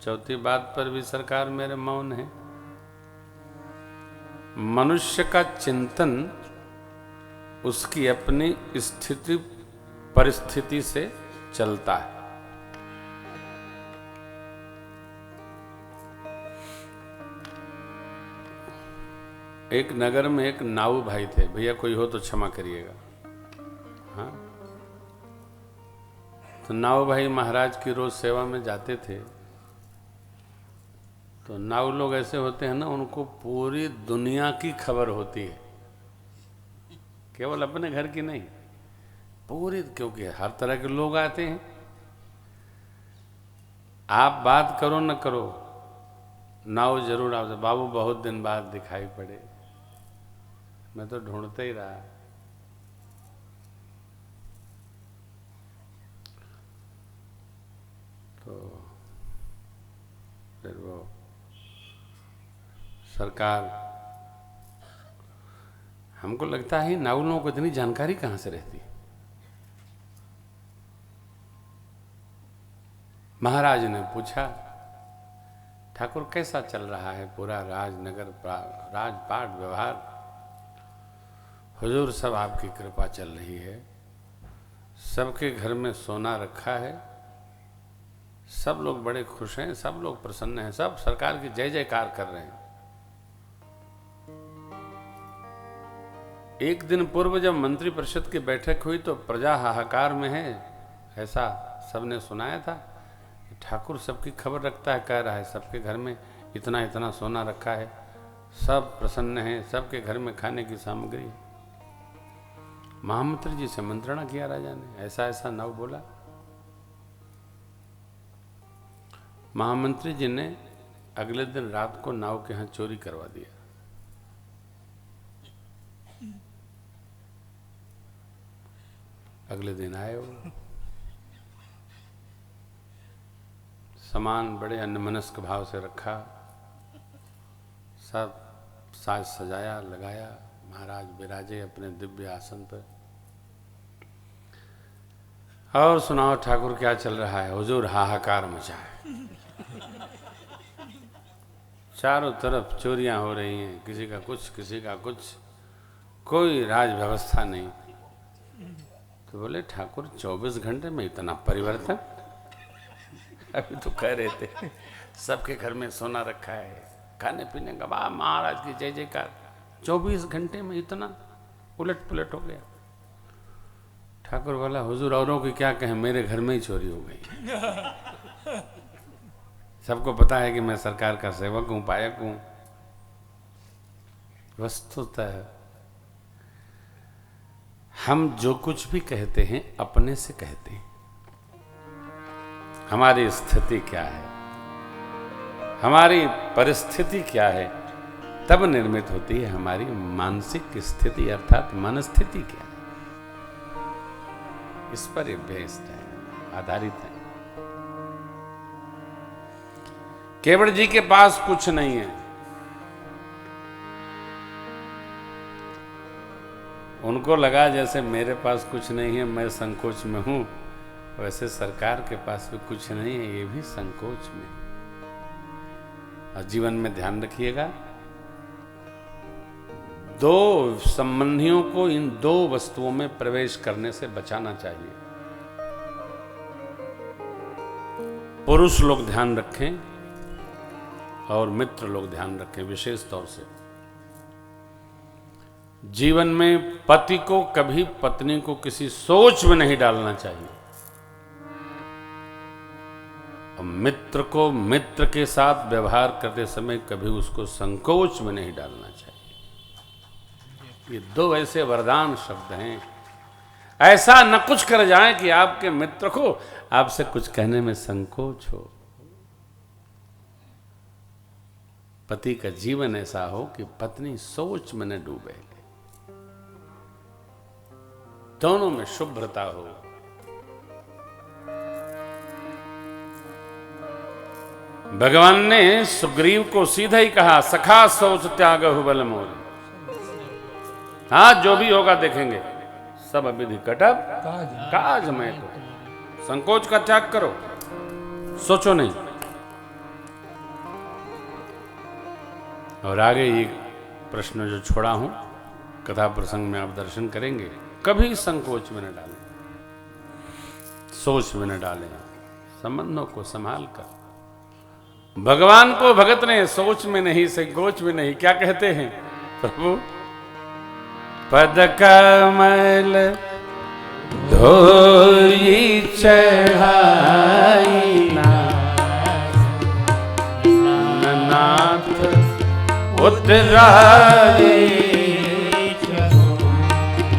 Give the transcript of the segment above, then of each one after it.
चौथी बात पर भी सरकार मेरे मौन है। मनुष्य का चिंतन उसकी अपनी स्थिति परिस्थिति से चलता है। एक नगर में एक नाऊ भाई थे, भैया कोई हो तो क्षमा करिएगा। हाँ, तो नाऊ भाई महाराज की रोज सेवा में जाते थे। तो नाऊ लोग ऐसे होते हैं ना, उनको पूरी दुनिया की खबर होती है, केवल अपने घर की नहीं, पूरी, क्योंकि हर तरह के लोग आते हैं। आप बात करो न करो, नाऊ जरूर आपसे, बाबू बहुत दिन बाद दिखाई पड़े, मैं तो ढूंढते ही रहा। तो फिर वो सरकार, हमको लगता है नाऊ लोगों को इतनी जानकारी कहां से रहती है। महाराज ने पूछा, ठाकुर कैसा चल रहा है पूरा राजनगर, राजपाट व्यवहार? हुजूर सब आपकी कृपा चल रही है, सबके घर में सोना रखा है, सब लोग बड़े खुश हैं, सब लोग प्रसन्न हैं, सब सरकार की जय जयकार कर रहे हैं। एक दिन पूर्व जब मंत्री परिषद की बैठक हुई तो प्रजा हाहाकार में है, ऐसा सबने सुनाया था। ठाकुर सबकी खबर रखता है, कह रहा है सबके घर में इतना इतना सोना रखा है, सब प्रसन्न हैं, सबके घर में खाने की सामग्री है। महामंत्री जी से मंत्रणा किया राजा ने, ऐसा ऐसा नाव बोला। महामंत्री जी ने अगले दिन रात को नाव के यहां चोरी करवा दिया। अगले दिन आए वो, सामान बड़े अन्यमनस्क भाव से रखा, सब साज सजाया लगाया, महाराज विराजे अपने दिव्य आसन पर। और सुनाओ ठाकुर क्या चल रहा है? हुजूर हाहाकार मचा है, चारों तरफ चोरियां हो रही हैं, किसी का कुछ किसी का कुछ, कोई राज व्यवस्था नहीं। तो बोले ठाकुर 24 घंटे में इतना परिवर्तन? अभी तो कह रहे थे सबके घर में सोना रखा है, खाने पीने का, वाह महाराज की जय जयकार, 24 घंटे में इतना उलट पुलट हो गया। ठाकुर बोला, हुजूर औरों की क्या कहें, मेरे घर में ही चोरी हो गई। सबको पता है कि मैं सरकार का सेवक हूं, पायक हूं। वस्तुतः हम जो कुछ भी कहते हैं अपने से कहते हैं। हमारी स्थिति क्या है, हमारी परिस्थिति क्या है, तब निर्मित होती है हमारी मानसिक स्थिति, अर्थात मनस्थिति क्या है। इस पर बेस्ड है, आधारित है। केवड़ जी के पास कुछ नहीं है, उनको लगा जैसे मेरे पास कुछ नहीं है, मैं संकोच में हूं, वैसे सरकार के पास भी कुछ नहीं है, ये भी संकोच में। और जीवन में ध्यान रखिएगा, दो संबंधियों को इन दो वस्तुओं में प्रवेश करने से बचाना चाहिए। पुरुष लोग ध्यान रखें और मित्र लोग ध्यान रखें। विशेष तौर से जीवन में पति को कभी पत्नी को किसी सोच में नहीं डालना चाहिए, और मित्र को मित्र के साथ व्यवहार करते समय कभी उसको संकोच में नहीं डालना चाहिए। ये दो ऐसे वरदान शब्द हैं, ऐसा न कुछ कर जाए कि आपके मित्र को आपसे कुछ कहने में संकोच हो। पति का जीवन ऐसा हो कि पत्नी सोच में न डूबे, दोनों में शुभ्रता हो। भगवान ने सुग्रीव को सीधा ही कहा, सखा सोच त्याग बल मोल। हाँ, जो भी होगा देखेंगे, सब विधि कटब काज मैं को। संकोच का त्याग करो, सोचो नहीं। और आगे ये प्रश्न जो छोड़ा हूं कथा प्रसंग में आप दर्शन करेंगे, कभी संकोच में न डालें, सोच में न डालें, संबंधों को संभाल कर। भगवान को भगत ने सोच में नहीं संकोच में नहीं, क्या कहते हैं प्रभु, पद कमल धोई चढ़ाई नाथ उतराई,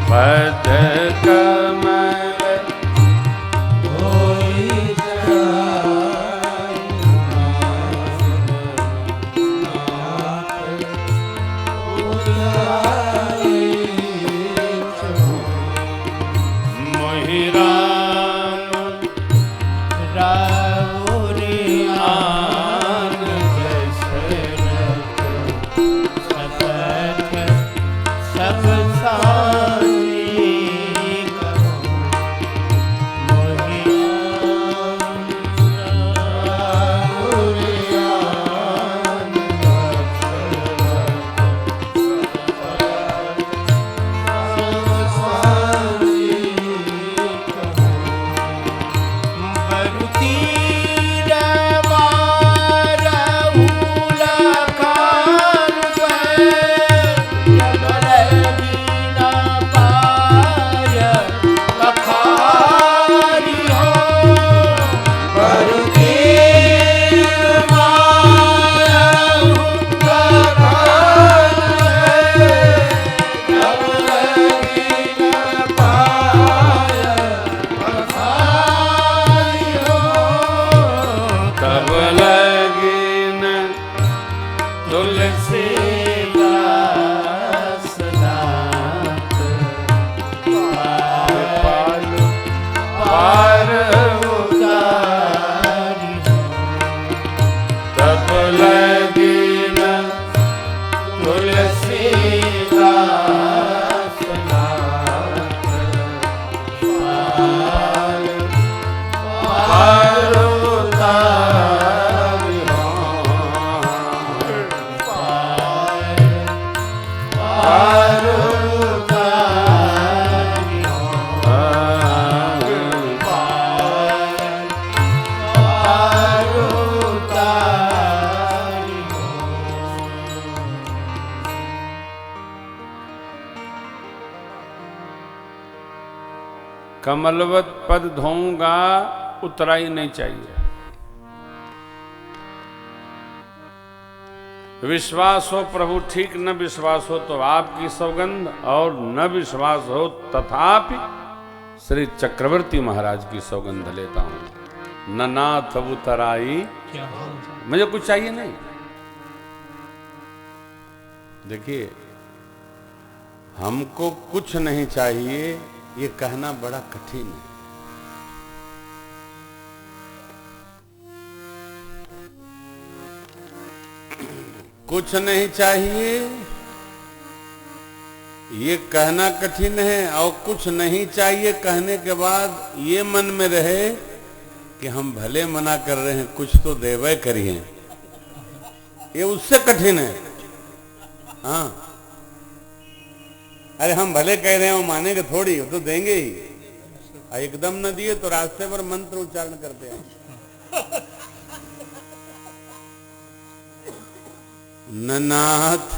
पद कमल धोई चढ़ाई नाथ उतराई, मोहि राम राउरियान दशरथ सपथ सब सारी कहो, मोहि राम राउरियान कमलवत पद धोऊंगा, उतराई नहीं चाहिए। विश्वास हो प्रभु ठीक, न विश्वास हो तो आपकी सौगंध, और न विश्वास हो तथापि श्री चक्रवर्ती महाराज की सौगंध लेता हूं। न नाथ उतराई, मुझे कुछ चाहिए नहीं। देखिए, हमको कुछ नहीं चाहिए ये कहना बड़ा कठिन है। कुछ नहीं चाहिए ये कहना कठिन है, और कुछ नहीं चाहिए कहने के बाद ये मन में रहे कि हम भले मना कर रहे हैं, कुछ तो देवे करिए, ये उससे कठिन है। हाँ, अरे हम भले कह रहे हैं, वो मानेंगे थोड़ी, वो तो देंगे ही। एकदम न दिए तो रास्ते पर मंत्र उच्चारण करते हैं। ननाथ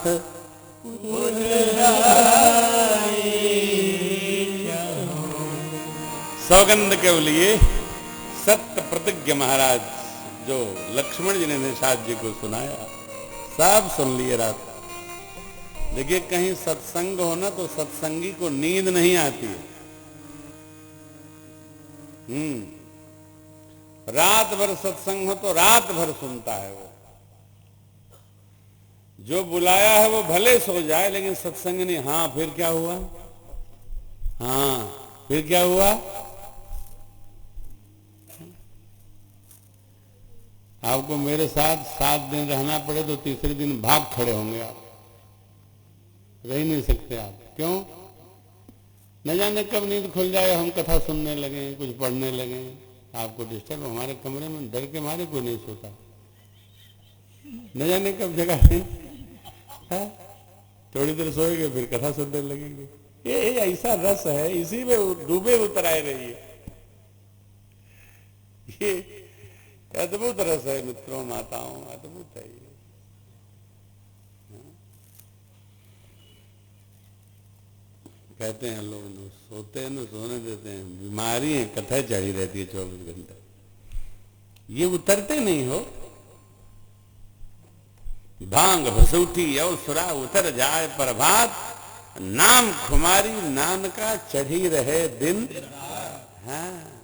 सौगंध के लिए सत्य प्रतिज्ञ महाराज जो लक्ष्मण जी ने निषाद जी को सुनाया, सब सुन लिए रात। देखिए, कहीं सत्संग हो ना तो सत्संगी को नींद नहीं आती है। रात भर सत्संग हो तो रात भर सुनता है वो। जो बुलाया है वो भले सो जाए, लेकिन सत्संग नहीं। हाँ फिर क्या हुआ, हाँ फिर क्या हुआ। आपको मेरे साथ 7 दिन रहना पड़े तो तीसरे दिन भाग खड़े होंगे आप, रह नहीं सकते आप। क्यों? न जाने कब नींद खुल जाए, हम कथा सुनने लगे, कुछ पढ़ने लगे, आपको डिस्टर्ब। हमारे कमरे में डर के मारे कोई नहीं सोता, न जाने कब जगह से है? थोड़ी देर सोएंगे फिर कथा सुनने लगेंगे। ये ऐसा रस है, इसी में डूबे उतराए रहिए। ये अद्भुत रस है मित्रों, माताओं, अद्भुत है ये। कहते हैं लोग सोते हैं ना, सोने देते हैं, बीमारी है, कथा चढ़ी रहती है 24 घंटे। ये उतरते नहीं हो। भांग भसूठी और सुरा उतर जाए प्रभात, नाम खुमारी नानका चढ़ी रहे दिन। हाँ,